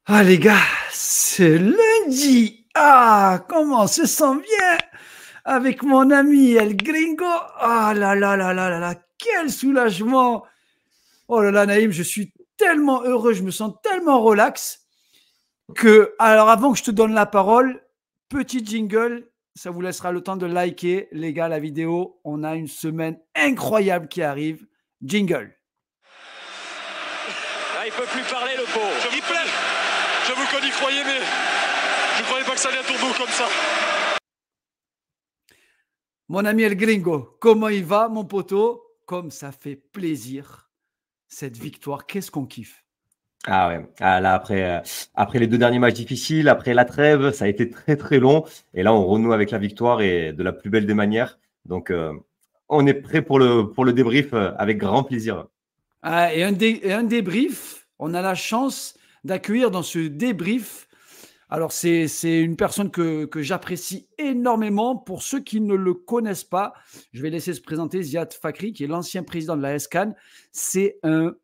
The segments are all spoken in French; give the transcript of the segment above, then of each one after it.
Ah les gars, c'est lundi. Ah, comment on se sent bien avec mon ami El Gringo. Ah là là là là là là, quel soulagement. Oh là là Naïm, je suis tellement heureux, je me sens tellement relax que, alors avant que je te donne la parole, petit jingle, ça vous laissera le temps de liker les gars la vidéo. On a une semaine incroyable qui arrive. Jingle. Ah, il peut plus parler le pauvre. J'avoue qu'on y croyait, mais je ne croyais pas que ça allait à tourner comme ça. Mon ami El Gringo, comment il va, mon poteau? Comme ça fait plaisir, cette victoire. Qu'est-ce qu'on kiffe? Ah ouais, là après les 2 derniers matchs difficiles, après la trêve, ça a été très, très long et là on renoue avec la victoire et de la plus belle des manières. Donc on est prêt pour le débrief, avec grand plaisir. Ah, et un débrief, on a la chance d'accueillir dans ce débrief. Alors, c'est une personne que j'apprécie énormément. Pour ceux qui ne le connaissent pas, je vais laisser se présenter Ziad Fakri, qui est l'ancien président de la SCAN. C'est un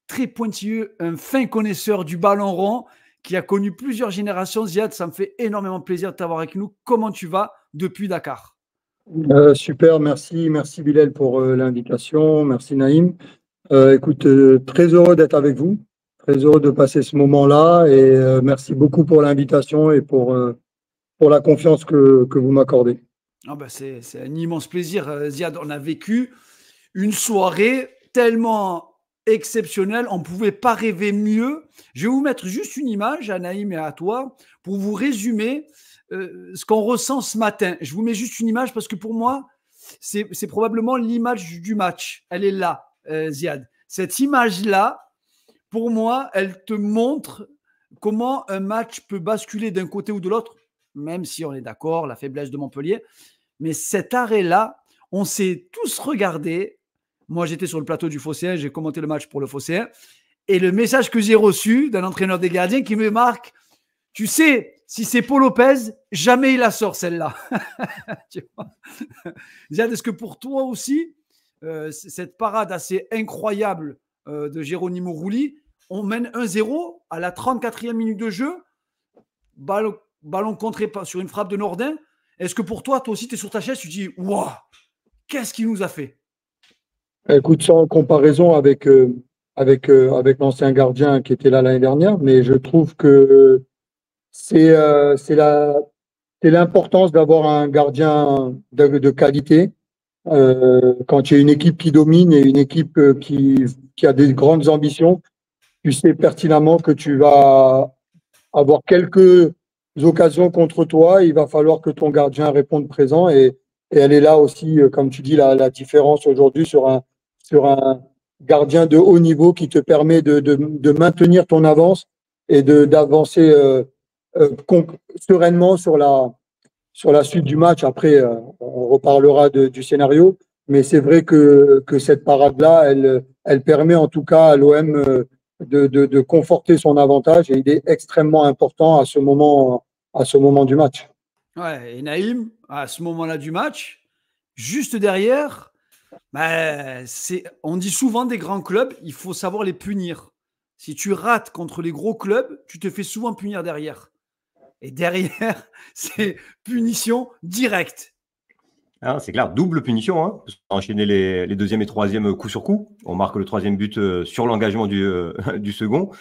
très pointilleux, un fin connaisseur du ballon rond qui a connu plusieurs générations. Ziad, ça me fait énormément plaisir de t'avoir avec nous. Comment tu vas depuis Dakar? Super, merci Bilal pour l'invitation, merci Naïm. Écoute, très heureux d'être avec vous, très heureux de passer ce moment-là et merci beaucoup pour l'invitation et pour la confiance que vous m'accordez. Ah ben c'est un immense plaisir, Ziad. On a vécu une soirée tellement exceptionnelle, on ne pouvait pas rêver mieux. Je vais vous mettre juste une image, à Naïm et à toi, pour vous résumer ce qu'on ressent ce matin. Je vous mets juste une image parce que pour moi, c'est probablement l'image du match. Elle est là, Ziad. Cette image-là, pour moi, elle te montre comment un match peut basculer d'un côté ou de l'autre, même si on est d'accord, la faiblesse de Montpellier. Mais cet arrêt-là, on s'est tous regardés. Moi, j'étais sur le plateau du Phocéen, j'ai commenté le match pour le Phocéen. Et le message que j'ai reçu d'un entraîneur des gardiens qui me marque, tu sais, si c'est Paul Lopez, jamais il la sort celle-là. Ziad, est-ce que pour toi aussi, cette parade assez incroyable de Geronimo Rulli, on mène 1-0 à la 34e minute de jeu, ballon contré sur une frappe de Nordin. Est-ce que pour toi, toi aussi, tu es sur ta chaise, tu dis « Waouh, qu'est-ce qu'il nous a fait ?» Écoute, sans comparaison avec l'ancien gardien qui était là l'année dernière, mais je trouve que c'est l'importance d'avoir un gardien de qualité. Quand il y a une équipe qui domine et une équipe qui a des grandes ambitions, tu sais pertinemment que tu vas avoir quelques occasions contre toi. Il va falloir que ton gardien réponde présent et elle est là aussi, comme tu dis, la différence aujourd'hui sur un gardien de haut niveau qui te permet de maintenir ton avance et d'avancer sereinement sur la suite du match. Après, on reparlera du scénario, mais c'est vrai que cette parade-là, elle permet en tout cas à l'OM de conforter son avantage et il est extrêmement important à ce moment du match. Ouais, et Naïm, à ce moment-là du match, juste derrière, on dit souvent des grands clubs, il faut savoir les punir. Si tu rates contre les gros clubs, tu te fais souvent punir derrière. Et derrière, c'est punition directe. Ah, c'est clair, double punition, hein, parce qu'on a enchaîné les 2e et 3e coup sur coup. On marque le 3e but sur l'engagement du second.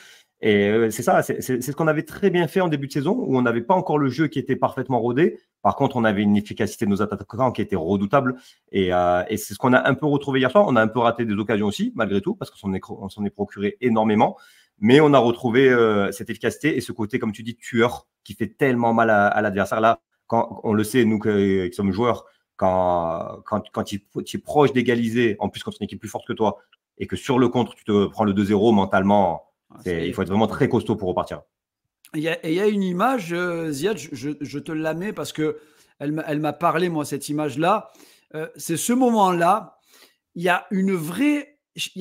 Et c'est ça, c'est ce qu'on avait très bien fait en début de saison, où on n'avait pas encore le jeu qui était parfaitement rodé. Par contre, on avait une efficacité de nos attaquants qui était redoutable. Et c'est ce qu'on a un peu retrouvé hier soir. On a un peu raté des occasions aussi, malgré tout, parce qu'on s'en est procuré énormément. Mais on a retrouvé cette efficacité et ce côté, comme tu dis, tueur, qui fait tellement mal à l'adversaire. Là, quand on le sait, nous qui sommes joueurs, quand tu es proche d'égaliser, en plus quand c'est une équipe plus forte que toi, et que sur le contre, tu te prends le 2-0 mentalement, il faut être vraiment très costaud pour repartir. Il y a une image, Ziad, je te la mets parce qu'elle m'a parlé, moi, cette image-là. C'est ce moment-là, il y a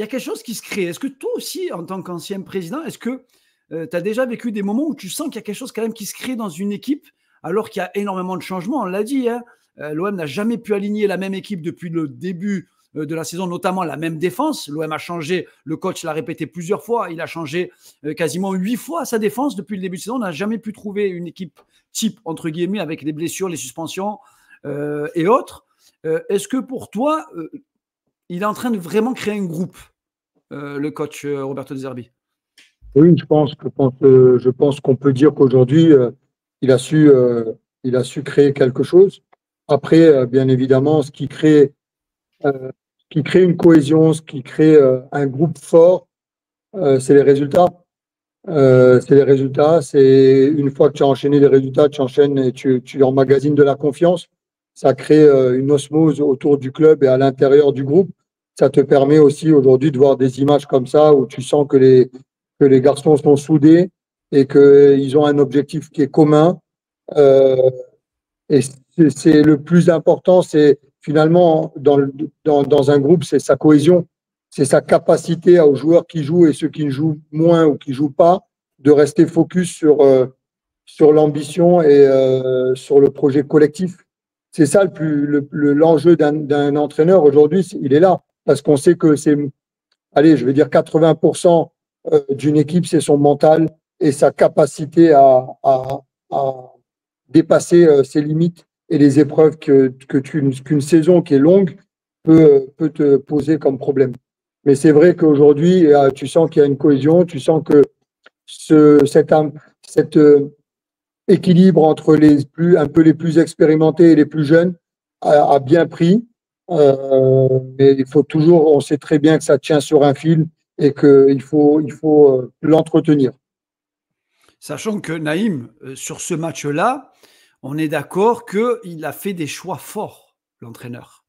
quelque chose qui se crée. Est-ce que toi aussi, en tant qu'ancien président, est-ce que tu as déjà vécu des moments où tu sens qu'il y a quelque chose quand même qui se crée dans une équipe alors qu'il y a énormément de changements? On l'a dit, hein, l'OM n'a jamais pu aligner la même équipe depuis le début de la saison, notamment la même défense. L'OM a changé, le coach l'a répété plusieurs fois, il a changé quasiment 8 fois sa défense depuis le début de saison. On n'a jamais pu trouver une équipe type, entre guillemets, avec les blessures, les suspensions et autres. Est-ce que pour toi, il est en train de vraiment créer un groupe, le coach Roberto De Zerbi? Oui, je pense qu'on peut dire qu'aujourd'hui, il a su créer quelque chose. Après, bien évidemment, ce qui crée une cohésion, ce qui crée un groupe fort, c'est les résultats. C'est une fois que tu as enchaîné les résultats, tu enchaînes et tu emmagasines de la confiance. Ça crée une osmose autour du club et à l'intérieur du groupe. Ça te permet aussi aujourd'hui de voir des images comme ça où tu sens que les garçons sont soudés et qu'ils ont un objectif qui est commun. Et c'est le plus important, c'est finalement dans un groupe, c'est sa cohésion, c'est sa capacité aux joueurs qui jouent et ceux qui jouent moins ou qui jouent pas, de rester focus sur l'ambition et sur le projet collectif. C'est ça l'enjeu d'un entraîneur aujourd'hui, il est là, parce qu'on sait que c'est, allez, je vais dire 80% d'une équipe, c'est son mental et sa capacité à dépasser ses limites et les épreuves qu'une saison qui est longue peut te poser comme problème. Mais c'est vrai qu'aujourd'hui, tu sens qu'il y a une cohésion, tu sens que cet équilibre entre un peu les plus expérimentés et les plus jeunes a bien pris. Mais il faut toujours, on sait très bien que ça tient sur un fil et qu'il faut l'entretenir. Sachant que Naïm, sur ce match-là, on est d'accord qu'il a fait des choix forts, l'entraîneur.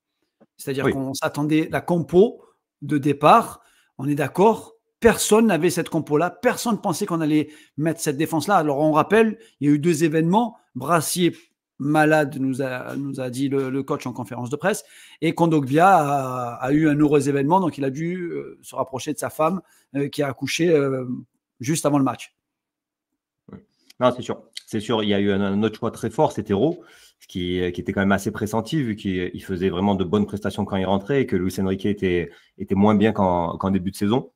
C'est-à-dire qu'on s'attendait, la compo de départ, on est d'accord, personne n'avait cette compo-là, personne ne pensait qu'on allait mettre cette défense-là. Alors on rappelle, il y a eu 2 événements, Brassier malade, nous a dit le coach en conférence de presse, et Kondogbia a eu un heureux événement, donc il a dû se rapprocher de sa femme qui a accouché juste avant le match. Non, c'est sûr. C'est sûr, il y a eu un autre choix très fort, c'était Ro, qui était quand même assez pressenti, vu qu'il faisait vraiment de bonnes prestations quand il rentrait et que Luis Enrique était moins bien qu'en début de saison.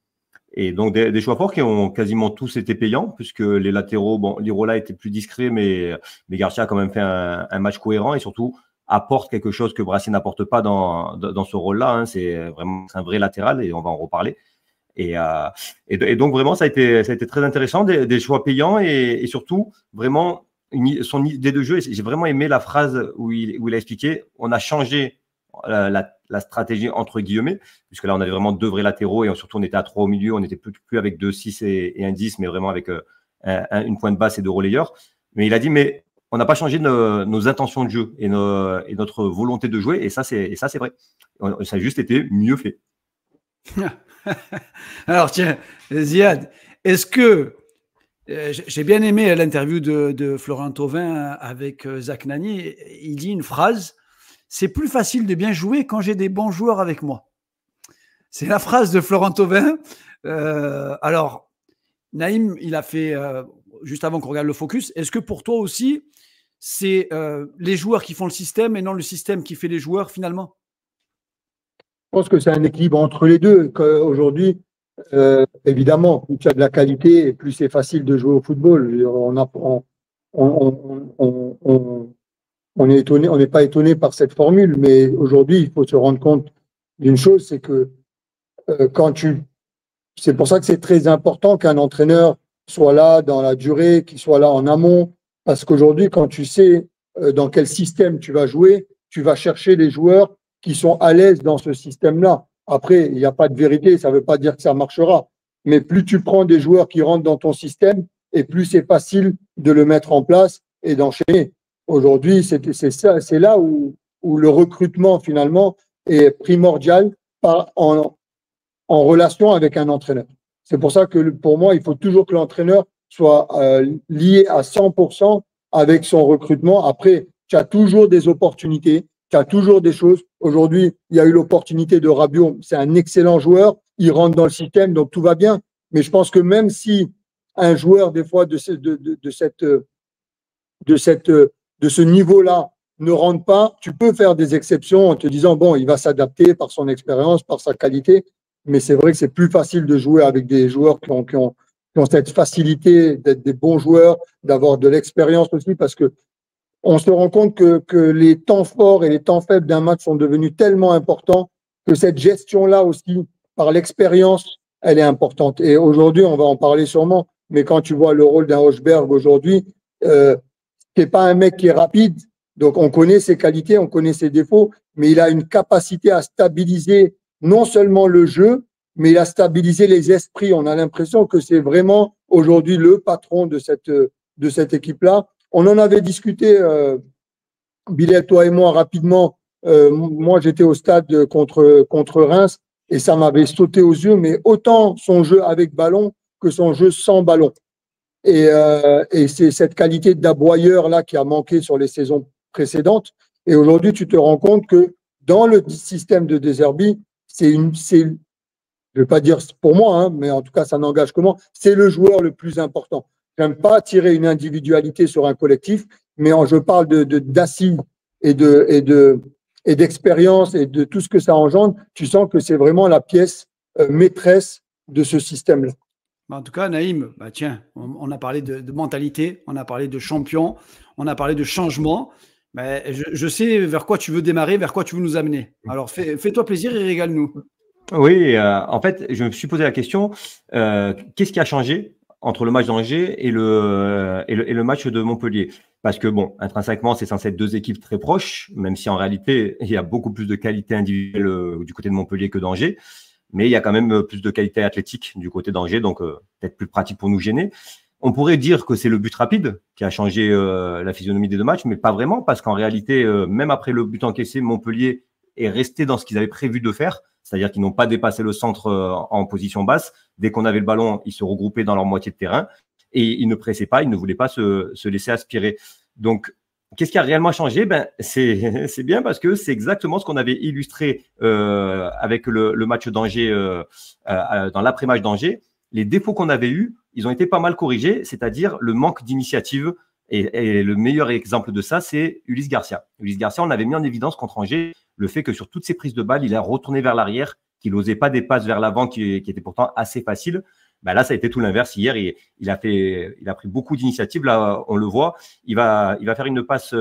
Et donc, des choix forts qui ont quasiment tous été payants, puisque les latéraux, bon, Lirola était plus discret, mais Garcia a quand même fait un match cohérent et surtout apporte quelque chose que Brassier n'apporte pas dans ce rôle-là. Hein. C'est un vrai latéral et on va en reparler. Et donc, vraiment, ça a été très intéressant, des choix payants et surtout, vraiment, son idée de jeu. J'ai vraiment aimé la phrase où il a expliqué on a changé la stratégie entre guillemets, puisque là, on avait vraiment 2 vrais latéraux et surtout, on était à 3 au milieu. On n'était plus avec 2 6 et un 10, mais vraiment avec une pointe basse et 2 relayeurs. Mais il a dit mais on n'a pas changé nos intentions de jeu et notre volonté de jouer. Et ça, c'est vrai. Ça a juste été mieux fait. Alors tiens, Ziad, est-ce que j'ai bien aimé l'interview de Florent Thauvin avec Zach Nani, il dit une phrase, c'est plus facile de bien jouer quand j'ai des bons joueurs avec moi. C'est la phrase de Florent Thauvin. Alors, Naïm, il a fait, juste avant qu'on regarde le focus, est-ce que pour toi aussi, c'est les joueurs qui font le système et non le système qui fait les joueurs finalement? Je pense que c'est un équilibre entre les deux. Aujourd'hui, évidemment, plus tu as de la qualité, plus c'est facile de jouer au football. On n'est pas étonné par cette formule, mais aujourd'hui, il faut se rendre compte d'une chose, c'est que c'est pour ça que c'est très important qu'un entraîneur soit là dans la durée, qu'il soit là en amont, parce qu'aujourd'hui, quand tu sais dans quel système tu vas jouer, tu vas chercher les joueurs qui sont à l'aise dans ce système-là. Après, il n'y a pas de vérité, ça ne veut pas dire que ça marchera. Mais plus tu prends des joueurs qui rentrent dans ton système, et plus c'est facile de le mettre en place et d'enchaîner. Aujourd'hui, c'est là où le recrutement, finalement, est primordial en relation avec un entraîneur. C'est pour ça que, pour moi, il faut toujours que l'entraîneur soit lié à 100% avec son recrutement. Après, tu as toujours des opportunités. Tu as toujours des choses. Aujourd'hui, il y a eu l'opportunité de Rabiot. C'est un excellent joueur. Il rentre dans le système, donc tout va bien. Mais je pense que même si un joueur, des fois, de ce niveau-là, ne rendent pas, tu peux faire des exceptions en te disant, bon, il va s'adapter par son expérience, par sa qualité, mais c'est vrai que c'est plus facile de jouer avec des joueurs qui ont cette facilité d'être des bons joueurs, d'avoir de l'expérience aussi, parce que on se rend compte que les temps forts et les temps faibles d'un match sont devenus tellement importants que cette gestion-là aussi, par l'expérience, elle est importante. Et aujourd'hui, on va en parler sûrement, mais quand tu vois le rôle d'un Hochberg aujourd'hui, c'est pas un mec qui est rapide, donc on connaît ses qualités, on connaît ses défauts, mais il a une capacité à stabiliser non seulement le jeu, mais il a stabilisé les esprits. On a l'impression que c'est vraiment aujourd'hui le patron de cette équipe-là. On en avait discuté, Bilal, toi et moi, rapidement. Moi, j'étais au stade contre Reims et ça m'avait sauté aux yeux, mais autant son jeu avec ballon que son jeu sans ballon. Et c'est cette qualité d'aboyeur-là qui a manqué sur les saisons précédentes. Et aujourd'hui, tu te rends compte que dans le système de De Zerbi, je ne vais pas dire pour moi, hein, mais en tout cas, ça n'engage que moi, c'est le joueur le plus important. Je n'aime pas tirer une individualité sur un collectif, mais je parle d'assise et d'expérience et de tout ce que ça engendre. Tu sens que c'est vraiment la pièce maîtresse de ce système-là. En tout cas, Naïm, bah tiens, on a parlé de mentalité, on a parlé de champion, on a parlé de changement. Mais je sais vers quoi tu veux démarrer, vers quoi tu veux nous amener. Alors, fais-toi plaisir et régale-nous. Oui, en fait, je me suis posé la question, qu'est-ce qui a changé entre le match d'Angers et le match de Montpellier? Parce que, bon, intrinsèquement, c'est censé être deux équipes très proches, même si en réalité, il y a beaucoup plus de qualité individuelle du côté de Montpellier que d'Angers. Mais il y a quand même plus de qualité athlétique du côté d'Angers, donc peut-être plus pratique pour nous gêner. On pourrait dire que c'est le but rapide qui a changé la physionomie des deux matchs, mais pas vraiment, parce qu'en réalité, même après le but encaissé, Montpellier est resté dans ce qu'ils avaient prévu de faire, c'est-à-dire qu'ils n'ont pas dépassé le centre en position basse. Dès qu'on avait le ballon, ils se regroupaient dans leur moitié de terrain et ils ne pressaient pas, ils ne voulaient pas se laisser aspirer. Donc, qu'est-ce qui a réellement changé? C'est bien parce que c'est exactement ce qu'on avait illustré avec le match d'Angers, dans l'après-match d'Angers. Les défauts qu'on avait eus, ils ont été pas mal corrigés, c'est-à-dire le manque d'initiative. Et le meilleur exemple de ça, c'est Ulysse Garcia. Ulysse Garcia, on avait mis en évidence contre Angers le fait que sur toutes ses prises de balles, il a retourné vers l'arrière, qu'il n'osait pas des passes vers l'avant qui étaient pourtant assez faciles. Là, ça a été tout l'inverse. Hier, il a pris beaucoup d'initiatives. Là, on le voit. Il va faire une passe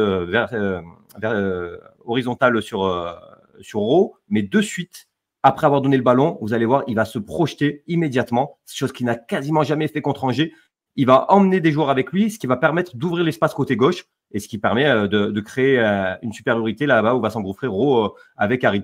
horizontale sur Rowe, mais de suite, après avoir donné le ballon, vous allez voir, il va se projeter immédiatement, chose qu'il n'a quasiment jamais fait contre Angers. Il va emmener des joueurs avec lui, ce qui va permettre d'ouvrir l'espace côté gauche et ce qui permet de créer une supériorité là-bas où va s'engouffrer Rowe avec Harit.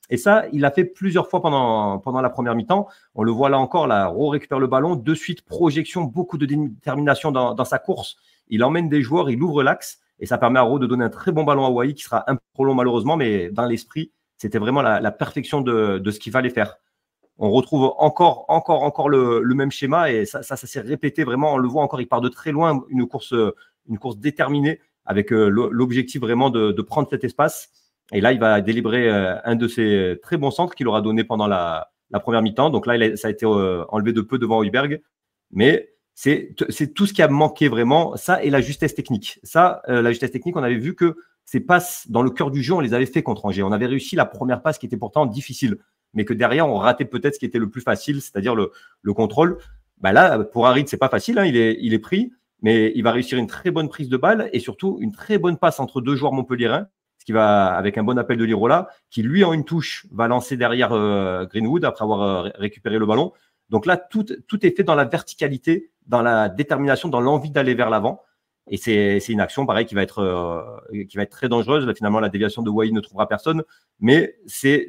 Et ça, il l'a fait plusieurs fois pendant la première mi-temps. On le voit là encore, là, Rowe récupère le ballon, de suite, projection, beaucoup de détermination dans sa course. Il emmène des joueurs, il ouvre l'axe et ça permet à Rowe de donner un très bon ballon à Wai qui sera un peu trop long malheureusement, mais dans l'esprit, c'était vraiment la perfection de ce qu'il fallait faire. On retrouve encore le même schéma et ça s'est répété vraiment. On le voit encore, il part de très loin, une course déterminée avec l'objectif vraiment de prendre cet espace. Et là, il va délivrer un de ses très bons centres qu'il aura donné pendant la première mi-temps. Donc là, ça a été enlevé de peu devant Højbjerg. Mais c'est tout ce qui a manqué vraiment, ça et la justesse technique. Ça, la justesse technique, on avait vu que ces passes dans le cœur du jeu, on les avait fait contre Angers. On avait réussi la première passe qui était pourtant difficile, mais que derrière, on ratait peut-être ce qui était le plus facile, c'est-à-dire le contrôle. Là, pour Harit, c'est pas facile, hein, il est pris, mais il va réussir une très bonne prise de balle et surtout une très bonne passe entre deux joueurs montpelliérains, ce qui va, avec un bon appel de Lirola, qui lui, en une touche, va lancer derrière Greenwood après avoir récupéré le ballon. Donc là, tout est fait dans la verticalité, dans la détermination, dans l'envie d'aller vers l'avant. Et c'est une action, pareil, qui va être très dangereuse. Là, finalement, la déviation de Wai ne trouvera personne. Mais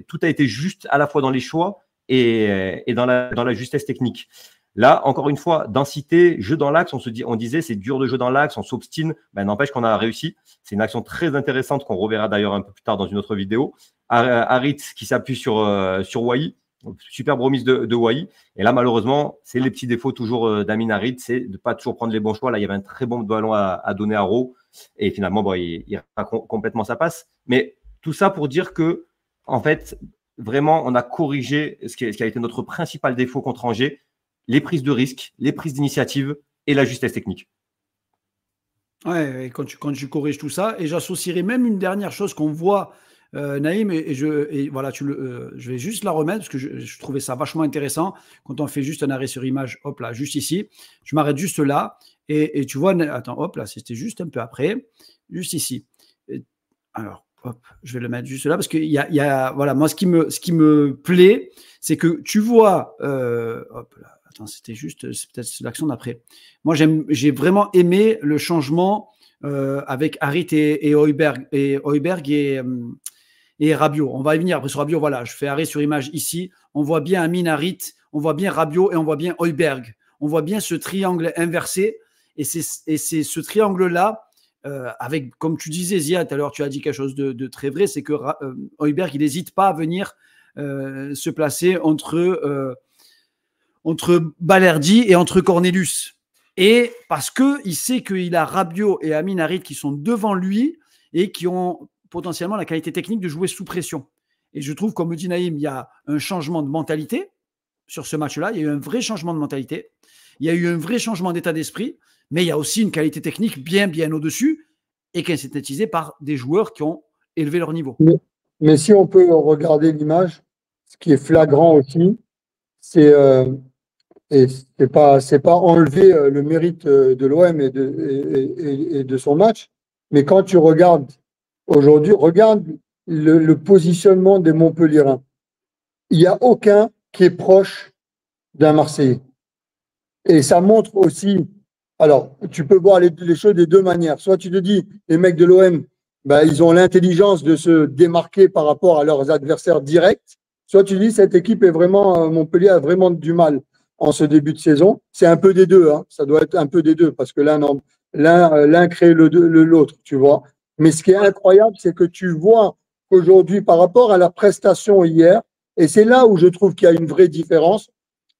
tout a été juste à la fois dans les choix et dans la justesse technique. Là, encore une fois, densité, jeu dans l'axe, on disait c'est dur de jouer dans l'axe, on s'obstine. N'empêche qu'on a réussi. C'est une action très intéressante qu'on reverra d'ailleurs un peu plus tard dans une autre vidéo. Harit qui s'appuie sur Wai. Superbe remise de Wai. Et là, malheureusement, c'est les petits défauts toujours d'Amin Harit, c'est de ne pas toujours prendre les bons choix. Là, il y avait un très bon ballon à donner à Rowe. Et finalement, il rate complètement sa passe. Mais tout ça pour dire que, en fait, vraiment, on a corrigé ce qui a été notre principal défaut contre Angers, les prises de risque, les prises d'initiative et la justesse technique. Ouais, et quand tu corriges tout ça, et j'associerai même une dernière chose qu'on voit, Naïm, et voilà, je vais juste la remettre parce que je trouvais ça vachement intéressant. Quand on fait juste un arrêt sur image, hop là, juste ici, je m'arrête juste là, et tu vois, attends, hop là, c'était juste un peu après, juste ici. Alors, hop, je vais le mettre juste là parce qu'il y a, voilà, moi, ce qui me plaît, c'est que tu vois, hop là, attends, c'est peut-être l'action d'après. Moi, j'ai vraiment aimé le changement avec Harit et Højbjerg et Rabiot. On va y venir après sur Rabiot. Voilà, je fais arrêt sur image ici. On voit bien Amin Harit, on voit bien Rabiot et on voit bien Højbjerg. On voit bien ce triangle inversé, et c'est ce triangle-là. Avec, comme tu disais, Ziad, tout à l'heure, tu as dit quelque chose de très vrai, c'est que Højbjerg, il n'hésite pas à venir se placer entre Balerdi et entre Cornelius. Et parce qu'il sait qu'il a Rabiot et Amin Harit qui sont devant lui et qui ont potentiellement la qualité technique de jouer sous pression. Et je trouve, comme dit Naïm, il y a un changement de mentalité sur ce match-là. Il y a eu un vrai changement de mentalité. Il y a eu un vrai changement d'état d'esprit. Mais il y a aussi une qualité technique bien au-dessus, et qui est synthétisée par des joueurs qui ont élevé leur niveau. Mais si on peut regarder l'image, ce qui est flagrant aussi, et c'est pas enlever le mérite de l'OM et de son match, mais quand tu regardes aujourd'hui, regarde le positionnement des Montpelliérains. Il n'y a aucun qui est proche d'un Marseillais. Et ça montre aussi. Alors, tu peux voir les choses de deux manières. Soit tu te dis, les mecs de l'OM, ils ont l'intelligence de se démarquer par rapport à leurs adversaires directs. Soit tu dis, cette équipe est vraiment, Montpellier a vraiment du mal en ce début de saison. C'est un peu des deux, hein. Ça doit être un peu des deux, parce que l'un crée l'autre, tu vois. Mais ce qui est incroyable, c'est que tu vois qu'aujourd'hui, par rapport à la prestation hier, et c'est là où je trouve qu'il y a une vraie différence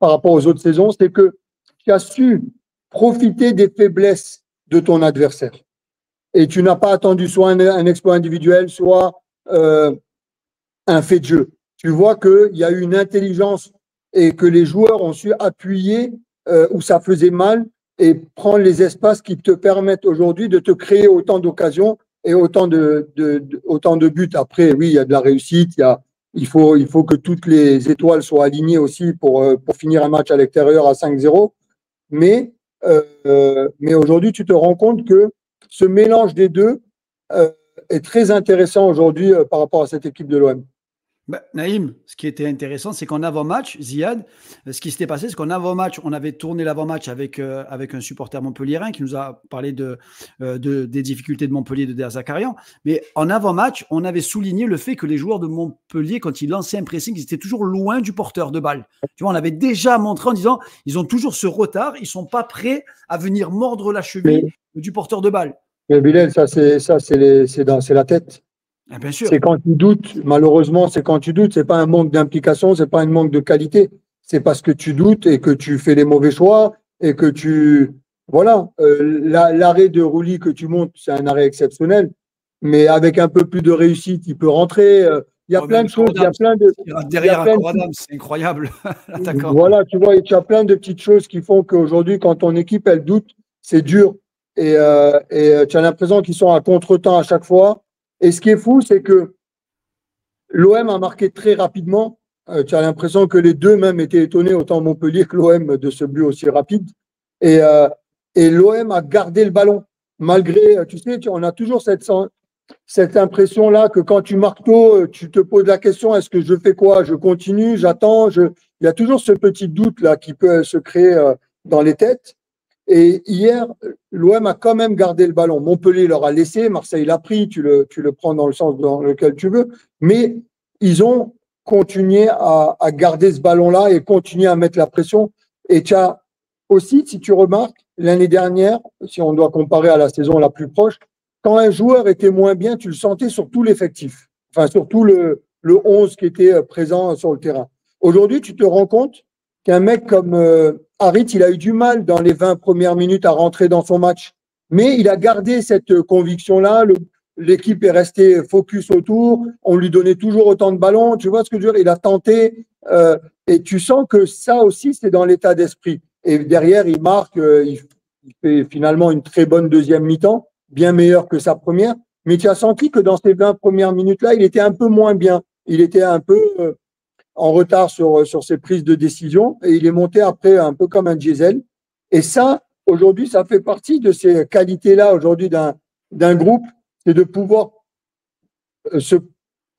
par rapport aux autres saisons, c'est que tu as su profiter des faiblesses de ton adversaire. Et tu n'as pas attendu soit un exploit individuel, soit un fait de jeu. Tu vois qu'il y a eu une intelligence et que les joueurs ont su appuyer où ça faisait mal et prendre les espaces qui te permettent aujourd'hui de te créer autant d'occasions et autant de buts. Après, oui, il y a de la réussite, il faut que toutes les étoiles soient alignées aussi pour finir un match à l'extérieur à 5-0. Mais aujourd'hui, tu te rends compte que ce mélange des deux est très intéressant aujourd'hui par rapport à cette équipe de l'OM. Naïm, ce qui était intéressant, c'est qu'en avant-match, Ziad, ce qui s'était passé, c'est qu'en avant-match, on avait tourné l'avant-match avec un supporter montpelliérain qui nous a parlé des difficultés de Montpellier, de Der Zakarian. Mais en avant-match, on avait souligné le fait que les joueurs de Montpellier, quand ils lançaient un pressing, ils étaient toujours loin du porteur de balle. Tu vois, on avait déjà montré en disant, ils ont toujours ce retard, ils ne sont pas prêts à venir mordre la cheville du porteur de balle. Mais Bilal, c'est la tête. Ah, bien sûr. C'est quand tu doutes, malheureusement, c'est quand tu doutes, c'est pas un manque d'implication, c'est pas un manque de qualité, c'est parce que tu doutes et que tu fais les mauvais choix et que voilà, l'arrêt de Rouli que tu montes, c'est un arrêt exceptionnel, mais avec un peu plus de réussite, il peut rentrer. Il y a plein de choses, il y a plein de. Derrière Adam, c'est incroyable. Voilà, tu vois, tu as plein de petites choses qui font qu'aujourd'hui, quand ton équipe, elle doute, c'est dur et tu as l'impression qu'ils sont à contre-temps à chaque fois. Et ce qui est fou, c'est que l'OM a marqué très rapidement. Tu as l'impression que les deux même étaient étonnés, autant Montpellier que l'OM, de ce but aussi rapide. Et l'OM a gardé le ballon. Malgré, tu sais, on a toujours cette impression-là que quand tu marques tôt, tu te poses la question, est-ce que je fais quoi? Je continue, j'attends. Il y a toujours ce petit doute-là qui peut se créer dans les têtes. Et hier, l'OM a quand même gardé le ballon. Montpellier leur a laissé, Marseille l'a pris, tu le prends dans le sens dans lequel tu veux. Mais ils ont continué à garder ce ballon-là et continuer à mettre la pression. Et tu as aussi, si tu remarques, l'année dernière, si on doit comparer à la saison la plus proche, quand un joueur était moins bien, tu le sentais sur tout l'effectif. Enfin, surtout le 11 qui était présent sur le terrain. Aujourd'hui, tu te rends compte qu'un mec comme Harit, il a eu du mal dans les 20 premières minutes à rentrer dans son match. Mais il a gardé cette conviction-là. L'équipe est restée focus autour. On lui donnait toujours autant de ballons. Tu vois ce que je veux dire? Il a tenté. Et tu sens que ça aussi, c'est dans l'état d'esprit. Et derrière, il marque. Il fait finalement une très bonne deuxième mi-temps. bien meilleure que sa première. Mais tu as senti que dans ces 20 premières minutes-là, il était un peu moins bien. Il était un peu en retard sur ses prises de décision et il est monté après un peu comme un diesel. Et ça, aujourd'hui, ça fait partie de ces qualités-là aujourd'hui d'un groupe, c'est de pouvoir se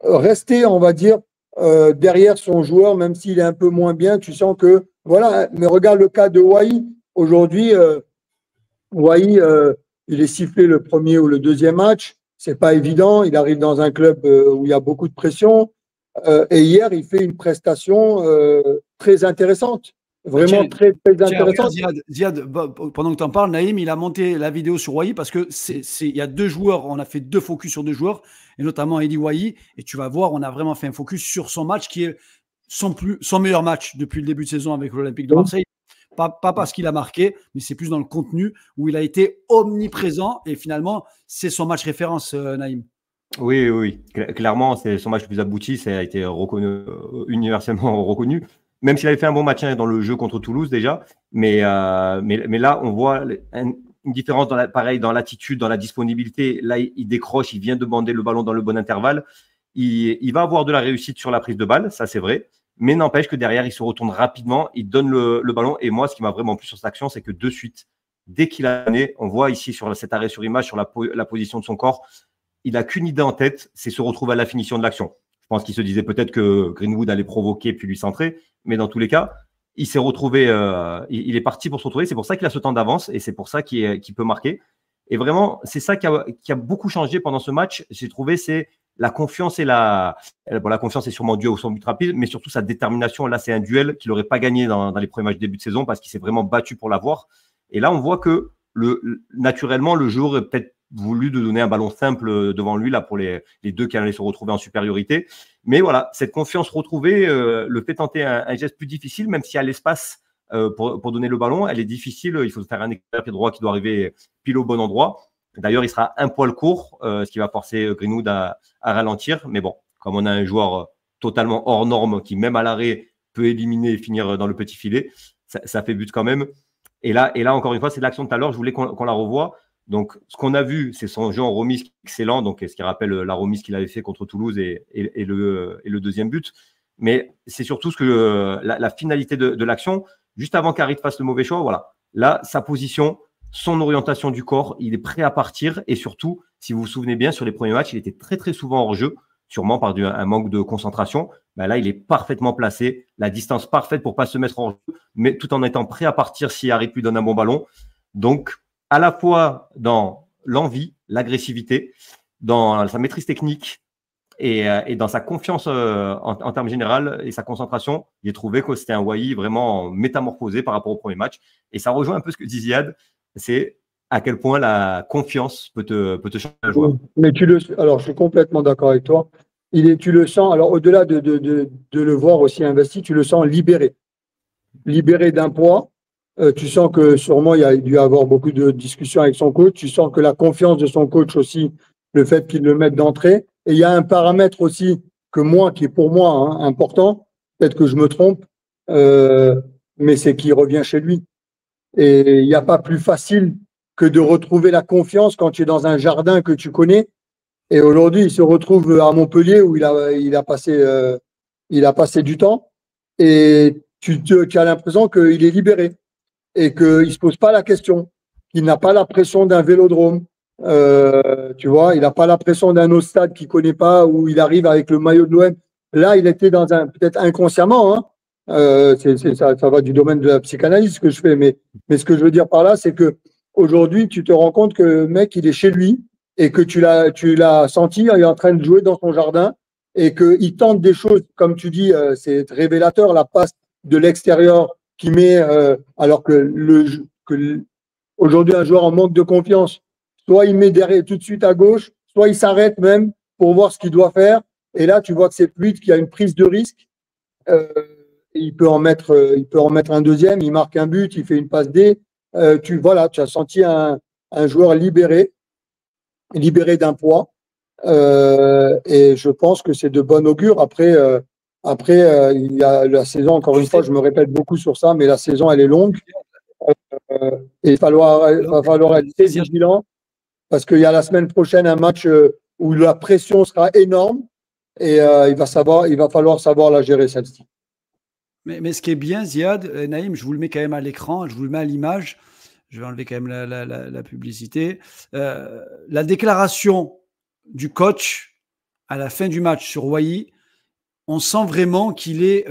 rester, on va dire, derrière son joueur, même s'il est un peu moins bien. Tu sens que, voilà, mais regarde le cas de Wai. Aujourd'hui, Wai, il est sifflé le premier ou le deuxième match. C'est pas évident. Il arrive dans un club où il y a beaucoup de pression. Et hier, il fait une prestation très intéressante. Vraiment très intéressante. Ziad, pendant que tu en parles, Naïm, il a monté la vidéo sur Wai parce que il y a 2 joueurs. On a fait 2 focus sur 2 joueurs, et notamment Eddie Wai. Et tu vas voir, on a vraiment fait un focus sur son match qui est son meilleur match depuis le début de saison avec l'Olympique de Marseille. Pas parce qu'il a marqué, mais c'est plus dans le contenu où il a été omniprésent. Et finalement, c'est son match référence, Naïm. Oui. Clairement, c'est son match le plus abouti. Ça a été reconnu, universellement reconnu. Même s'il avait fait un bon match dans le jeu contre Toulouse déjà. Mais là, on voit une différence dans l'attitude, dans la disponibilité. Là, il décroche, il vient demander le ballon dans le bon intervalle. Il va avoir de la réussite sur la prise de balle, ça c'est vrai. Mais n'empêche que derrière, il se retourne rapidement, il donne le ballon. Et moi, ce qui m'a vraiment plu sur cette action, c'est que de suite, dès qu'il a donné, on voit ici sur cet arrêt sur image, sur la position de son corps, il n'a qu'une idée en tête, c'est se retrouver à la finition de l'action. Je pense qu'il se disait peut-être que Greenwood allait provoquer puis lui centrer. Mais dans tous les cas, il s'est retrouvé, il est parti pour se retrouver. C'est pour ça qu'il a ce temps d'avance et c'est pour ça qu'il peut marquer. Et vraiment, c'est ça qui a beaucoup changé pendant ce match. J'ai trouvé, c'est la confiance et la confiance est sûrement due au son but rapide, mais surtout sa détermination. Là, c'est un duel qu'il n'aurait pas gagné dans les premiers matchs de début de saison parce qu'il s'est vraiment battu pour l'avoir. Et là, on voit que naturellement, le joueur aurait peut-être voulu de donner un ballon simple devant lui là pour les 2 qui allaient se retrouver en supériorité. Mais voilà, cette confiance retrouvée le fait tenter un geste plus difficile, même s'il y a l'espace pour donner le ballon, elle est difficile. Il faut faire un éclair pied droit qui doit arriver pile au bon endroit. D'ailleurs, il sera un poil court, ce qui va forcer Greenwood à ralentir. Mais bon, comme on a un joueur totalement hors norme qui, même à l'arrêt, peut éliminer et finir dans le petit filet, ça fait but quand même. Et là, encore une fois, c'est l'action de tout à l'heure. Je voulais qu'on la revoie. Donc, ce qu'on a vu, c'est son jeu en remise excellent, donc ce qui rappelle la remise qu'il avait fait contre Toulouse et le deuxième but. Mais c'est surtout la finalité de l'action. Juste avant qu'Harit fasse le mauvais choix, voilà. Là, sa position, son orientation du corps, il est prêt à partir. Et surtout, si vous vous souvenez bien, sur les premiers matchs, il était très, très souvent hors jeu, sûrement par un manque de concentration. Ben là, il est parfaitement placé, la distance parfaite pour ne pas se mettre hors jeu, mais tout en étant prêt à partir si Harit lui donne un bon ballon. Donc, à la fois dans l'envie, l'agressivité, dans sa maîtrise technique et dans sa confiance en termes généraux et sa concentration, j'ai trouvé que c'était un Wai vraiment métamorphosé par rapport au premier match. Et ça rejoint un peu ce que dit Ziad, c'est à quel point la confiance peut te changer un joueur. Mais alors, je suis complètement d'accord avec toi. Tu le sens, alors au-delà de le voir aussi investi, tu le sens libéré. Libéré d'un poids. Tu sens que sûrement il a dû avoir beaucoup de discussions avec son coach. Tu sens que la confiance de son coach aussi, le fait qu'il le mette d'entrée. Et il y a un paramètre aussi qui est pour moi important. Peut-être que je me trompe, mais c'est qu'il revient chez lui. Et il n'y a pas plus facile que de retrouver la confiance quand tu es dans un jardin que tu connais. Et aujourd'hui, il se retrouve à Montpellier où il a passé du temps. Et tu as l'impression qu'il est libéré. Et qu'il ne se pose pas la question, qu'il n'a pas la pression d'un vélodrome, tu vois, il n'a pas la pression d'un autre stade qu'il ne connaît pas, où il arrive avec le maillot de l'OM. Là, il était peut-être inconsciemment, ça va du domaine de la psychanalyse ce que je fais, mais ce que je veux dire par là, c'est que aujourd'hui, tu te rends compte que le mec, il est chez lui et que tu l'as senti, il est en train de jouer dans son jardin et qu'il tente des choses, comme tu dis, c'est révélateur, la passe de l'extérieur qui met, alors que aujourd'hui un joueur en manque de confiance, soit il met derrière tout de suite à gauche, soit il s'arrête même pour voir ce qu'il doit faire. Et là, tu vois que c'est fluide, qu'il y a une prise de risque. Il peut en mettre un deuxième, il marque un but, il fait une passe D. Tu as senti un joueur libéré d'un poids. Et je pense que c'est de bon augure. Après, il y a la saison, encore une fois, je me répète beaucoup sur ça, mais la saison, elle est longue. Et il va falloir être très vigilant. parce qu'il y a la semaine prochaine un match où la pression sera énorme et il va falloir savoir la gérer celle-ci. Mais ce qui est bien, Ziad, Naïm, je vous le mets quand même à l'écran, je vous le mets à l'image. Je vais enlever quand même la publicité. La déclaration du coach à la fin du match sur Wai, on sent vraiment qu'il est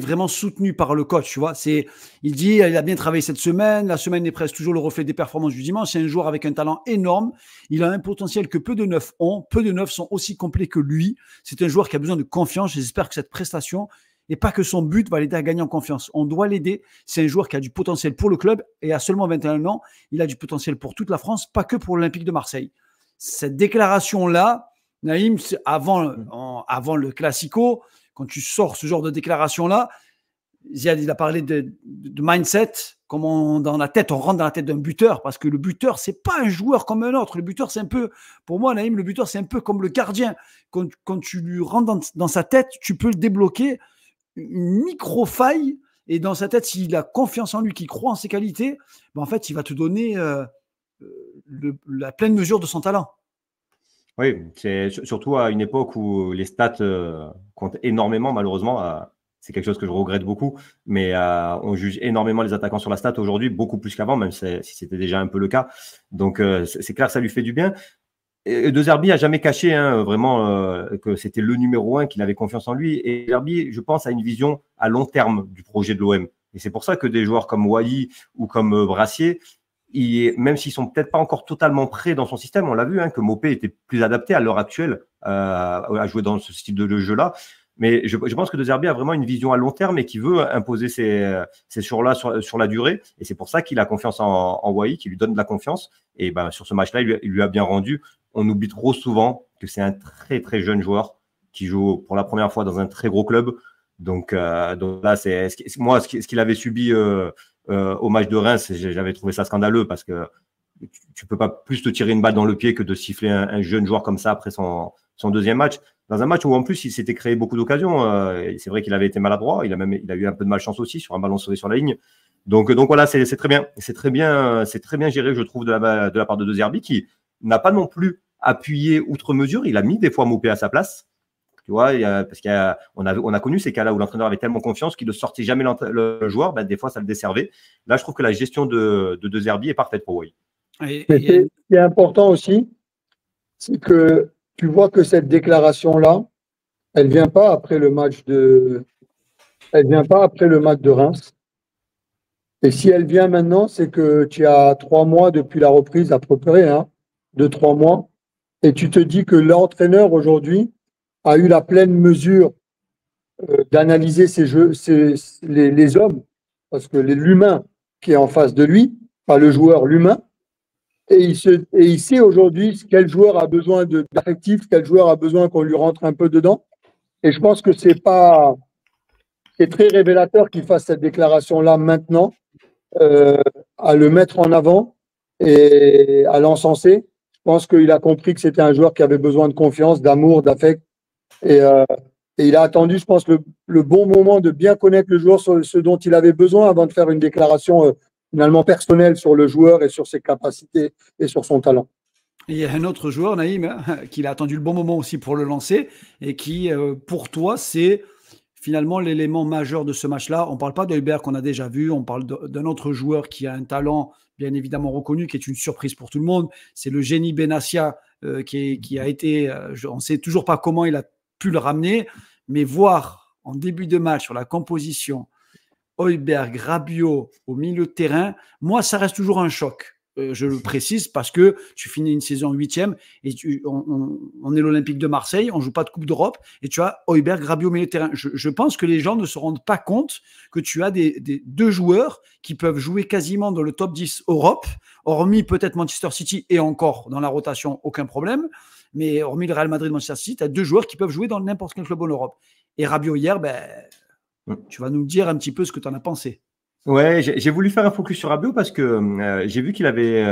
vraiment soutenu par le coach. Tu vois, il dit il a bien travaillé cette semaine. La semaine est presque toujours le reflet des performances du dimanche. C'est un joueur avec un talent énorme. Il a un potentiel que peu de neufs ont. Peu de neufs sont aussi complets que lui. C'est un joueur qui a besoin de confiance. J'espère que cette prestation, et pas que son but, va l'aider à gagner en confiance. On doit l'aider. C'est un joueur qui a du potentiel pour le club et à seulement 21 ans, il a du potentiel pour toute la France, pas que pour l'Olympique de Marseille. Cette déclaration-là, Naïm, avant le Classico, quand tu sors ce genre de déclaration-là, Ziad, il a parlé de mindset, comment dans la tête, on rentre dans la tête d'un buteur, parce que le buteur, c'est pas un joueur comme un autre. Le buteur, c'est un peu, pour moi, Naïm, le buteur, c'est un peu comme le gardien. Quand tu lui rentres dans sa tête, tu peux le débloquer une micro-faille, et dans sa tête, s'il a confiance en lui, qu'il croit en ses qualités, ben en fait, il va te donner la pleine mesure de son talent. Oui, c'est surtout à une époque où les stats comptent énormément, malheureusement. C'est quelque chose que je regrette beaucoup, mais on juge énormément les attaquants sur la stat aujourd'hui, beaucoup plus qu'avant, même si c'était déjà un peu le cas. Donc, c'est clair que ça lui fait du bien. Et De Zerbi n'a jamais caché vraiment que c'était le numéro 1, qu'il avait confiance en lui. Et De Zerbi, je pense, a une vision à long terme du projet de l'OM. Et c'est pour ça que des joueurs comme Wai ou comme Brassier, même s'ils sont peut-être pas encore totalement prêts dans son système, on l'a vu, que Mopé était plus adapté à l'heure actuelle à jouer dans ce style de jeu-là. Mais je pense que De Zerbi a vraiment une vision à long terme et qui veut imposer ces choix-là sur la durée. Et c'est pour ça qu'il a confiance en Wai, qui lui donne de la confiance. Et ben, sur ce match-là, il lui a bien rendu. On oublie trop souvent que c'est un très, très jeune joueur qui joue pour la première fois dans un très gros club. Donc là, moi, ce qu'il avait subi au match de Reims, j'avais trouvé ça scandaleux parce que tu peux pas plus te tirer une balle dans le pied que de siffler un jeune joueur comme ça après son deuxième match. Dans un match où en plus il s'était créé beaucoup d'occasions. C'est vrai qu'il avait été maladroit. Il a eu un peu de malchance aussi sur un ballon sauvé sur la ligne. Donc voilà, c'est très bien. C'est très bien géré, je trouve, de la part de Zerbi, qui n'a pas non plus appuyé outre mesure. Il a mis des fois Mopé à sa place. Tu vois, parce qu'on a connu ces cas-là où l'entraîneur avait tellement confiance qu'il ne sortait jamais le joueur. Ben, des fois, ça le desservait. Là, je trouve que la gestion de Zerbi est parfaite pour Wai. Mais ce qui est important aussi, c'est que tu vois que cette déclaration-là, elle vient pas après le match de Reims. Et si elle vient maintenant, c'est que tu as 3 mois depuis la reprise à peu près, 2-3 mois, et tu te dis que l'entraîneur aujourd'hui a eu la pleine mesure d'analyser les hommes, parce que l'humain qui est en face de lui, pas le joueur, l'humain, et il sait aujourd'hui quel joueur a besoin d'affectif, quel joueur a besoin qu'on lui rentre un peu dedans. Et je pense que c'est très révélateur qu'il fasse cette déclaration-là maintenant, à le mettre en avant et à l'encenser. Je pense qu'il a compris que c'était un joueur qui avait besoin de confiance, d'amour, d'affect. Et il a attendu, je pense, le bon moment de bien connaître le joueur sur ce dont il avait besoin avant de faire une déclaration finalement personnelle sur le joueur et sur ses capacités et sur son talent. Et il y a un autre joueur, Naïm, qui a attendu le bon moment aussi pour le lancer et qui, pour toi, c'est finalement l'élément majeur de ce match-là. On ne parle pas d'Heuberg qu'on a déjà vu, on parle d'un autre joueur qui a un talent bien évidemment reconnu, qui est une surprise pour tout le monde. C'est le génie Benassia qui a été, on ne sait toujours pas comment il a pu le ramener, mais voir en début de match sur la composition Heuberg, Rabiot au milieu de terrain, moi ça reste toujours un choc. Je le précise parce que tu finis une saison 8e et on est l'Olympique de Marseille, on ne joue pas de Coupe d'Europe et tu as Heuberg, Rabiot au milieu de terrain. Je pense que les gens ne se rendent pas compte que tu as deux joueurs qui peuvent jouer quasiment dans le top 10 Europe, hormis peut-être Manchester City et encore dans la rotation, aucun problème. Mais hormis le Real Madrid, Manchester City, tu as deux joueurs qui peuvent jouer dans n'importe quel club en Europe. Et Rabiot hier, tu vas nous dire un petit peu ce que tu en as pensé. Ouais, j'ai voulu faire un focus sur Rabiot parce que j'ai vu qu'il avait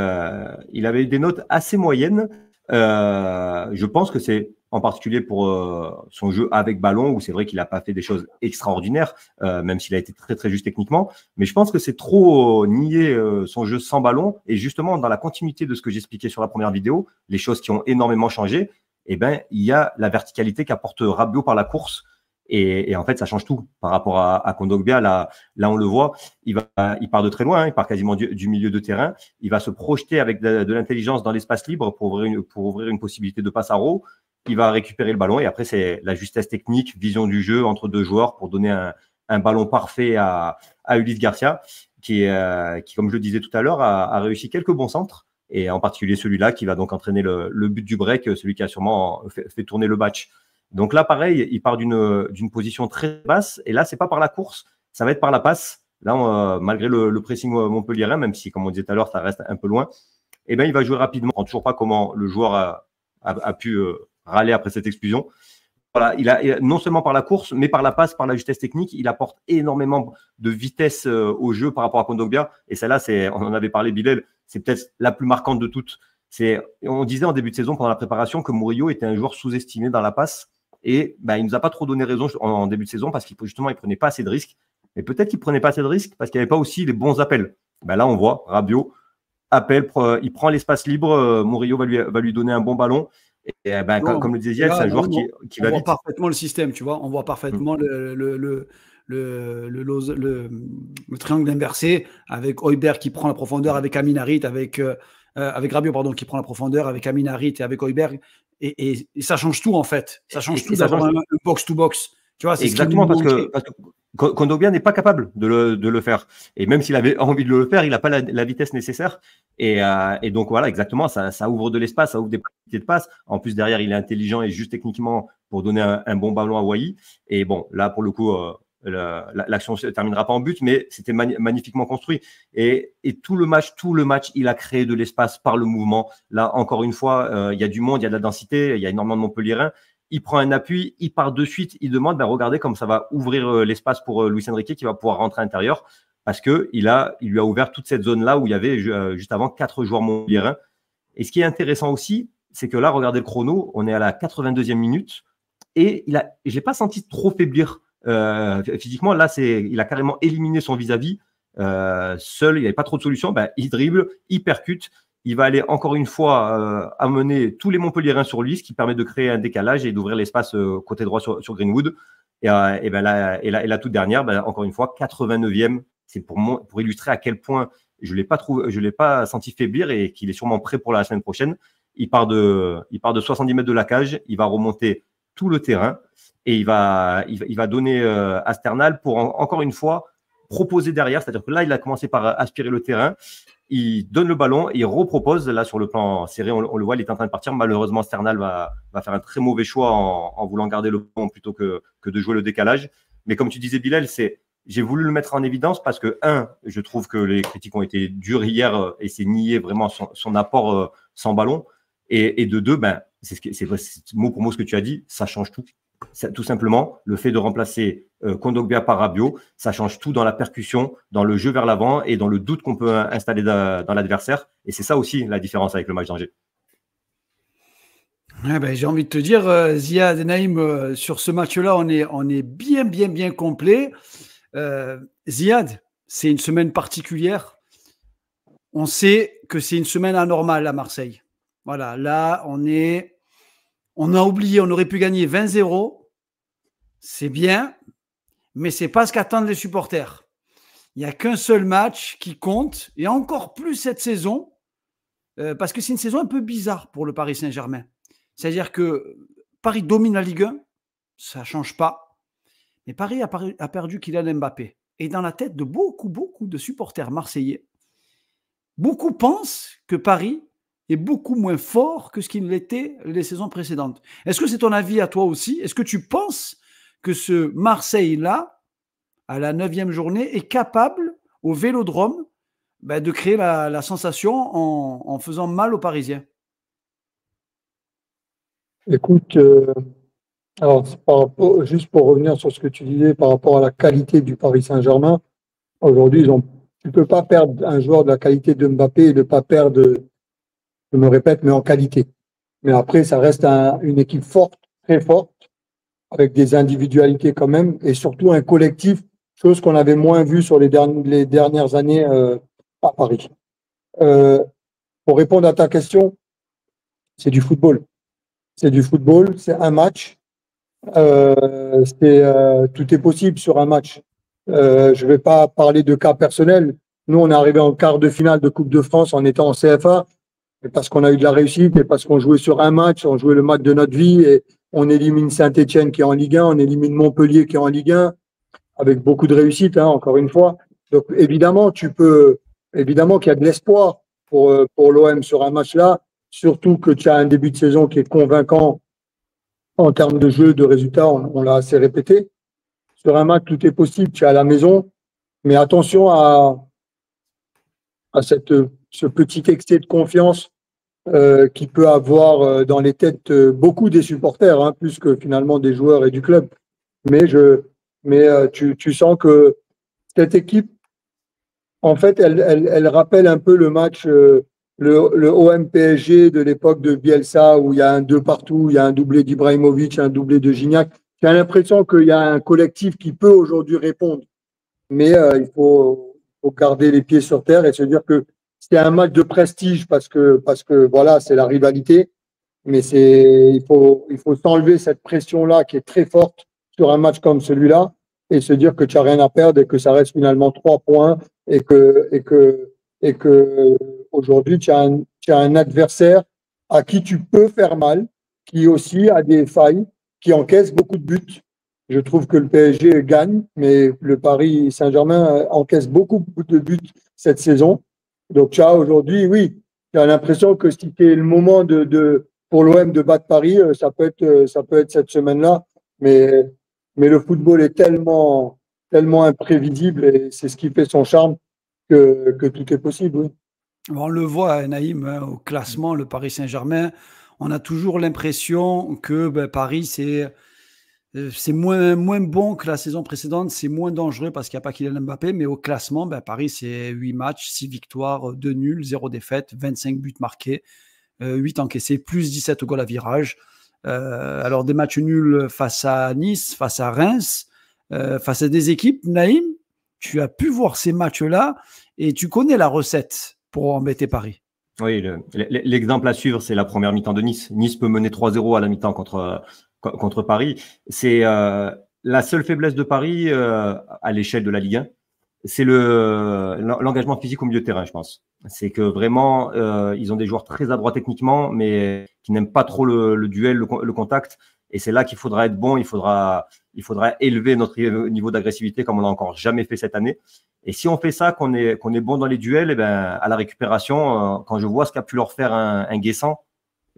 eu des notes assez moyennes Je pense que c'est en particulier pour son jeu avec ballon, où c'est vrai qu'il n'a pas fait des choses extraordinaires, même s'il a été très très juste techniquement. Mais je pense que c'est trop nier son jeu sans ballon. Et justement, dans la continuité de ce que j'expliquais sur la première vidéo, les choses qui ont énormément changé, eh ben, il y a la verticalité qu'apporte Rabiot par la course. Et en fait, ça change tout par rapport à Kondogbia. Là, on le voit, il part de très loin, hein, il part quasiment du milieu de terrain. Il va se projeter avec de l'intelligence dans l'espace libre pour ouvrir une possibilité de passe à Rowe. Il va récupérer le ballon et après, c'est la justesse technique, vision du jeu entre deux joueurs pour donner un ballon parfait à Ulysse Garcia, qui, comme je le disais tout à l'heure, a réussi quelques bons centres. Et en particulier celui-là qui va donc entraîner le but du break, celui qui a sûrement fait tourner le match. Donc là, pareil, il part d'une position très basse. Et là, c'est pas par la course, ça va être par la passe. Là, malgré le pressing montpelliérain, même si, comme on disait tout à l'heure, ça reste un peu loin, eh ben, il va jouer rapidement. Je ne comprends toujours pas comment le joueur a pu râler après cette expulsion. Voilà, il a non seulement par la course, mais par la passe, par la justesse technique, il apporte énormément de vitesse au jeu par rapport à Kondogbia. Et celle-là, on en avait parlé, Bilal, c'est peut-être la plus marquante de toutes. On disait en début de saison, pendant la préparation, que Murillo était un joueur sous-estimé dans la passe. Et il ne nous a pas trop donné raison en début de saison parce qu'il ne prenait pas assez de risques. Mais peut-être qu'il ne prenait pas assez de risques parce qu'il n'y avait pas aussi les bons appels. Là, on voit, Rabiot appelle, il prend l'espace libre, Murillo va lui donner un bon ballon. Et comme le disait Ziad, c'est un joueur qui va vite. On voit parfaitement le système, tu vois. On voit parfaitement le triangle inversé avec Højbjerg qui prend la profondeur, avec Amin Harit, avec Rabiot, pardon, qui prend la profondeur, avec Amin Harit et avec Højbjerg. Et ça change tout, en fait. Ça change tout d'avoir un box-to-box. Tu vois, c'est exactement, parce que Kondogbia n'est pas capable de le faire. Et même s'il avait envie de le faire, il n'a pas la vitesse nécessaire. Et donc, voilà, exactement, ça ouvre de l'espace, ça ouvre des possibilités de passe. En plus, derrière, il est intelligent et juste techniquement pour donner un bon ballon à Wai. Et bon, là, pour le coup, l'action ne se terminera pas en but, mais c'était magnifiquement construit. Et tout le match, il a créé de l'espace par le mouvement. Là, encore une fois, il y a du monde, il y a de la densité, il y a énormément de Montpelliérains. Il prend un appui, il part de suite, il demande, regardez comme ça va ouvrir l'espace pour Luis Enrique qui va pouvoir rentrer à l'intérieur parce qu'il lui a ouvert toute cette zone-là où il y avait juste avant 4 joueurs montpelliérains. Et ce qui est intéressant aussi, c'est que là, regardez le chrono, on est à la 82e minute et je ne l'ai pas senti trop faiblir physiquement. Là, il a carrément éliminé son vis-à-vis. Seul, il n'y avait pas trop de solutions. Il dribble, il percute. Il va aller encore une fois amener tous les Montpelliérains sur lui, ce qui permet de créer un décalage et d'ouvrir l'espace côté droit sur Greenwood. Et la toute dernière, encore une fois, 89e. C'est pour illustrer à quel point je l'ai pas senti faiblir et qu'il est sûrement prêt pour la semaine prochaine. Il part de 70 mètres de la cage, il va remonter tout le terrain et il va donner à Sternal pour encore une fois proposer derrière. C'est-à-dire que là, il a commencé par aspirer le terrain. Il donne le ballon, il repropose. Là, sur le plan serré, on le voit, il est en train de partir. Malheureusement, Sternal va faire un très mauvais choix en voulant garder le ballon plutôt que de jouer le décalage. Mais comme tu disais, Bilal, j'ai voulu le mettre en évidence parce que, je trouve que les critiques ont été dures hier et c'est nier vraiment son apport sans ballon. Et de deux, c'est mot pour mot ce que tu as dit, ça change tout. Tout simplement, le fait de remplacer Kondogbia par Rabiot, ça change tout dans la percussion, dans le jeu vers l'avant et dans le doute qu'on peut installer dans l'adversaire. Et c'est ça aussi la différence avec le match d'Angers. J'ai envie de te dire, Ziad et Naïm, sur ce match-là, on est bien complet. Ziad, c'est une semaine particulière. On sait que c'est une semaine anormale à Marseille. Voilà, là, on a oublié, on aurait pu gagner 20-0. C'est bien, mais ce n'est pas ce qu'attendent les supporters. Il n'y a qu'un seul match qui compte, et encore plus cette saison, parce que c'est une saison un peu bizarre pour le Paris Saint-Germain. C'est-à-dire que Paris domine la Ligue 1, ça ne change pas, mais Paris a perdu Kylian Mbappé. Et dans la tête de beaucoup de supporters marseillais, beaucoup pensent que Paris est beaucoup moins fort que ce qu'il l'était les saisons précédentes. Est-ce que c'est ton avis à toi aussi? Est-ce que tu penses que ce Marseille-là, à la 9e journée, est capable, au Vélodrome, de créer la sensation en faisant mal aux Parisiens? Écoute, alors juste pour revenir sur ce que tu disais par rapport à la qualité du Paris Saint-Germain, aujourd'hui, tu ne peux pas perdre un joueur de la qualité de Mbappé et ne pas perdre, je me répète, mais en qualité. Mais après, ça reste une équipe forte, très forte, avec des individualités quand même, et surtout un collectif, chose qu'on avait moins vu sur les dernières années à Paris. Pour répondre à ta question, c'est du football. C'est du football, c'est un match. Tout est possible sur un match. Je ne vais pas parler de cas personnels. Nous, on est arrivé en quart de finale de Coupe de France en étant en CFA, et parce qu'on a eu de la réussite, et parce qu'on jouait sur un match, on jouait le match de notre vie, et on élimine Saint-Etienne qui est en Ligue 1, on élimine Montpellier qui est en Ligue 1, avec beaucoup de réussite, hein, encore une fois. Donc évidemment, évidemment qu'il y a de l'espoir pour l'OM sur un match-là, surtout que tu as un début de saison qui est convaincant en termes de jeu, de résultats, on l'a assez répété. Sur un match, tout est possible, tu es à la maison, mais attention à ce petit excès de confiance qui peut avoir dans les têtes beaucoup des supporters, hein, plus que finalement des joueurs et du club. Mais tu sens que cette équipe, en fait, elle rappelle un peu le match, le OM PSG de l'époque de Bielsa, où il y a un 2 partout, il y a un doublé d'Ibrahimovic, un doublé de Gignac. J'ai l'impression qu'il y a un collectif qui peut aujourd'hui répondre. Mais il faut garder les pieds sur terre et se dire que c'est un match de prestige parce que voilà, c'est la rivalité. Mais il faut s'enlever cette pression-là qui est très forte sur un match comme celui-là et se dire que tu n'as rien à perdre et que ça reste finalement 3 points et que aujourd'hui tu as un adversaire à qui tu peux faire mal, qui aussi a des failles, qui encaisse beaucoup de buts. Je trouve que le PSG gagne, mais le Paris Saint-Germain encaisse beaucoup de buts cette saison. Donc tu as aujourd'hui, oui, tu as l'impression que si c'est le moment pour l'OM de battre Paris, ça peut être cette semaine-là. Mais le football est tellement imprévisible et c'est ce qui fait son charme que tout est possible. Oui. On le voit, Naïm, hein, au classement, le Paris Saint-Germain, on a toujours l'impression que Paris, c'est moins bon que la saison précédente, c'est moins dangereux parce qu'il n'y a pas Kylian Mbappé, mais au classement, Paris, c'est 8 matchs, 6 victoires, 2 nuls, 0 défaite, 25 buts marqués, 8 encaissés, plus 17 goals à virage. Alors, des matchs nuls face à Nice, face à Reims, face à des équipes. Naïm, tu as pu voir ces matchs-là et tu connais la recette pour embêter Paris. Oui, l'exemple à suivre, c'est la première mi-temps de Nice. Nice peut mener 3-0 à la mi-temps contre Paris. C'est la seule faiblesse de Paris à l'échelle de la Ligue 1. C'est l'engagement physique au milieu de terrain, je pense. C'est que vraiment, ils ont des joueurs très adroits techniquement, mais qui n'aiment pas trop le duel, le contact. Et c'est là qu'il faudra être bon. Il faudra élever notre niveau d'agressivité comme on l'a encore jamais fait cette année. Et si on fait ça, qu'on est bon dans les duels, et à la récupération, quand je vois ce qu'a pu leur faire un Guessant,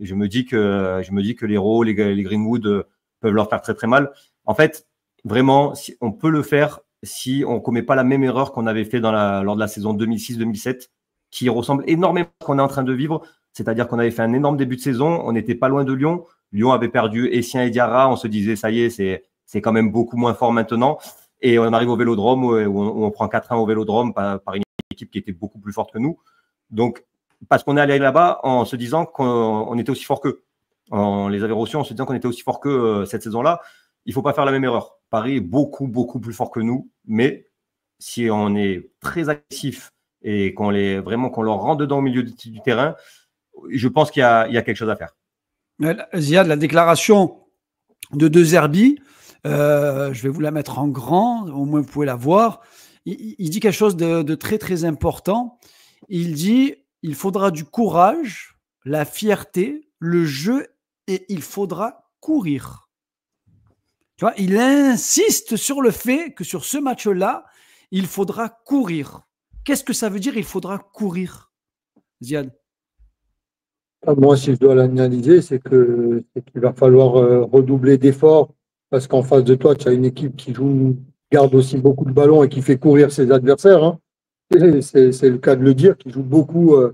je me dis que les Raw, les Greenwood peuvent leur faire très très mal. En fait, vraiment, on peut le faire si on ne commet pas la même erreur qu'on avait fait lors de la saison 2006-2007, qui ressemble énormément à ce qu'on est en train de vivre. C'est-à-dire qu'on avait fait un énorme début de saison, on n'était pas loin de Lyon. Lyon avait perdu Essien et Diarra, on se disait ça y est, c'est quand même beaucoup moins fort maintenant. Et on arrive au Vélodrome où on prend 4-1 au Vélodrome par une équipe qui était beaucoup plus forte que nous. Donc, parce qu'on est allé là-bas en se disant qu'on était aussi fort qu'eux. On les avait reçus en se disant qu'on était aussi fort qu'eux cette saison-là. Il ne faut pas faire la même erreur. Paris est beaucoup, beaucoup plus fort que nous. Mais si on est très agressif et qu'on leur rend dedans au milieu du terrain, je pense qu'il y a quelque chose à faire. Ziad, la déclaration de De Zerbi, je vais vous la mettre en grand, au moins vous pouvez la voir. Il dit quelque chose de très très important. Il dit il faudra du courage, la fierté, le jeu et il faudra courir. Tu vois, il insiste sur le fait que sur ce match-là, il faudra courir. Qu'est-ce que ça veut dire il faudra courir, Ziad? Moi, si je dois l'analyser, c'est qu'il va falloir redoubler d'efforts parce qu'en face de toi, tu as une équipe qui garde aussi beaucoup de ballons et qui fait courir ses adversaires. Hein. C'est le cas de le dire, qui joue beaucoup,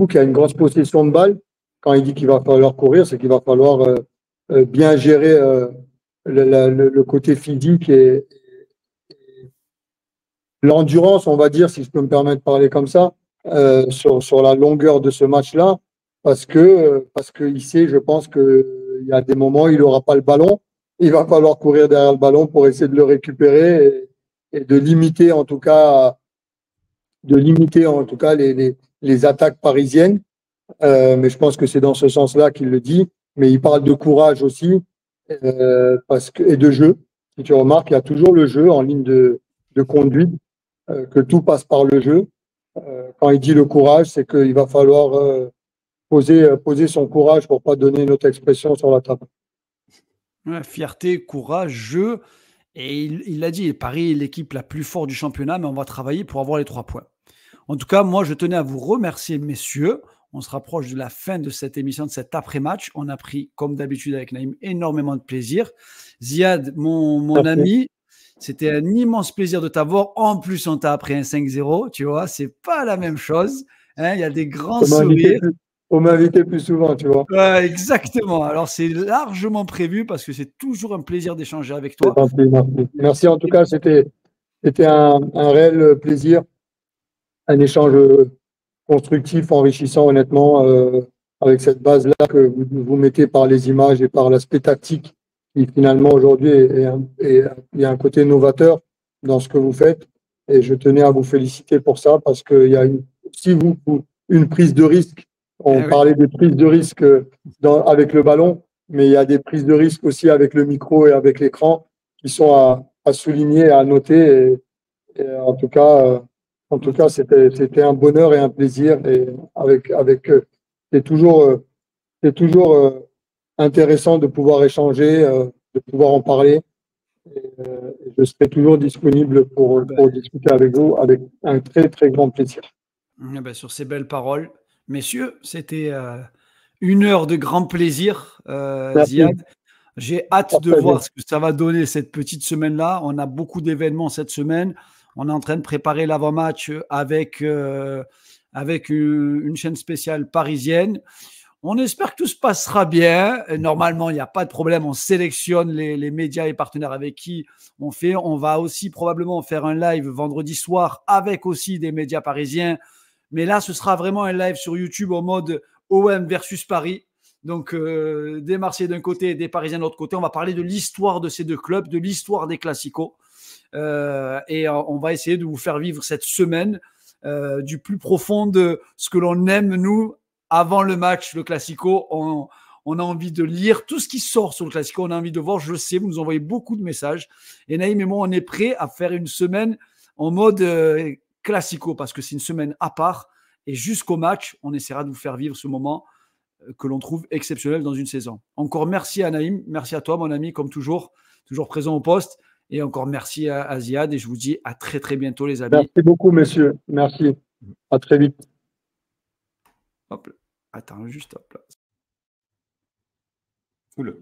qui a une grosse possession de balle. Quand il dit qu'il va falloir courir, c'est qu'il va falloir bien gérer le côté physique et l'endurance, on va dire, si je peux me permettre de parler comme ça, sur la longueur de ce match-là. parce qu'il sait, je pense qu'il y a des moments où il n'aura pas le ballon. Il va falloir courir derrière le ballon pour essayer de le récupérer et de limiter en tout cas les attaques parisiennes. Mais je pense que c'est dans ce sens-là qu'il le dit. Mais il parle de courage aussi et de jeu. Si tu remarques, il y a toujours le jeu en ligne de conduite, que tout passe par le jeu. Quand il dit le courage, c'est qu'il va falloir poser son courage pour pas donner une autre expression sur la table. Ouais, fierté, courage, jeu. Et il l'a dit, Paris est l'équipe la plus forte du championnat, mais on va travailler pour avoir les 3 points. En tout cas, moi, je tenais à vous remercier, messieurs. On se rapproche de la fin de cette émission, de cet après-match. On a pris, comme d'habitude avec Naïm, énormément de plaisir. Ziad, mon ami, c'était un immense plaisir de t'avoir. En plus, on t'a appris un 5-0, tu vois, c'est pas la même chose. Hein, il y a des grands sourires. Faut m'inviter plus souvent, tu vois. Ouais, exactement. Alors, c'est largement prévu parce que c'est toujours un plaisir d'échanger avec toi. Merci. En tout cas, c'était un réel plaisir, un échange constructif, enrichissant, honnêtement, avec cette base-là que vous mettez par les images et par l'aspect tactique, qui finalement aujourd'hui il y a un côté novateur dans ce que vous faites. Et je tenais à vous féliciter pour ça parce qu'il y a une prise de risque. On parlait des prises de risque avec le ballon, mais il y a des prises de risque aussi avec le micro et avec l'écran qui sont à souligner, à noter. Et en tout cas, c'était un bonheur et un plaisir. Et c'est toujours intéressant de pouvoir échanger, de pouvoir en parler. Et je serai toujours disponible pour discuter avec vous avec un très, très grand plaisir. Sur ces belles paroles, messieurs, c'était 1 heure de grand plaisir, Ziad. J'ai hâte de voir ce que ça va donner cette petite semaine-là. On a beaucoup d'événements cette semaine. On est en train de préparer l'avant-match avec une chaîne spéciale parisienne. On espère que tout se passera bien. Normalement, il n'y a pas de problème. On sélectionne les médias et partenaires avec qui on fait. On va aussi probablement faire un live vendredi soir avec aussi des médias parisiens. Mais là, ce sera vraiment un live sur YouTube en mode OM versus Paris. Donc, des Marseillais d'un côté et des Parisiens de l'autre côté. On va parler de l'histoire de ces 2 clubs, de l'histoire des Classicos. Et on va essayer de vous faire vivre cette semaine du plus profond de ce que l'on aime, nous, avant le match, le Classico. On a envie de lire tout ce qui sort sur le Classico. On a envie de voir, je sais, vous nous envoyez beaucoup de messages. Et Naïm et moi, on est prêts à faire une semaine en mode Classico parce que c'est une semaine à part. Et jusqu'au match, on essaiera de vous faire vivre ce moment que l'on trouve exceptionnel dans une saison. Encore merci à Naïm, merci à toi, mon ami, comme toujours présent au poste. Et encore merci à Ziad. Et je vous dis à très, très bientôt, les amis. Merci beaucoup, messieurs. Merci. À très vite. Hop. Attends, juste hop là. Oula.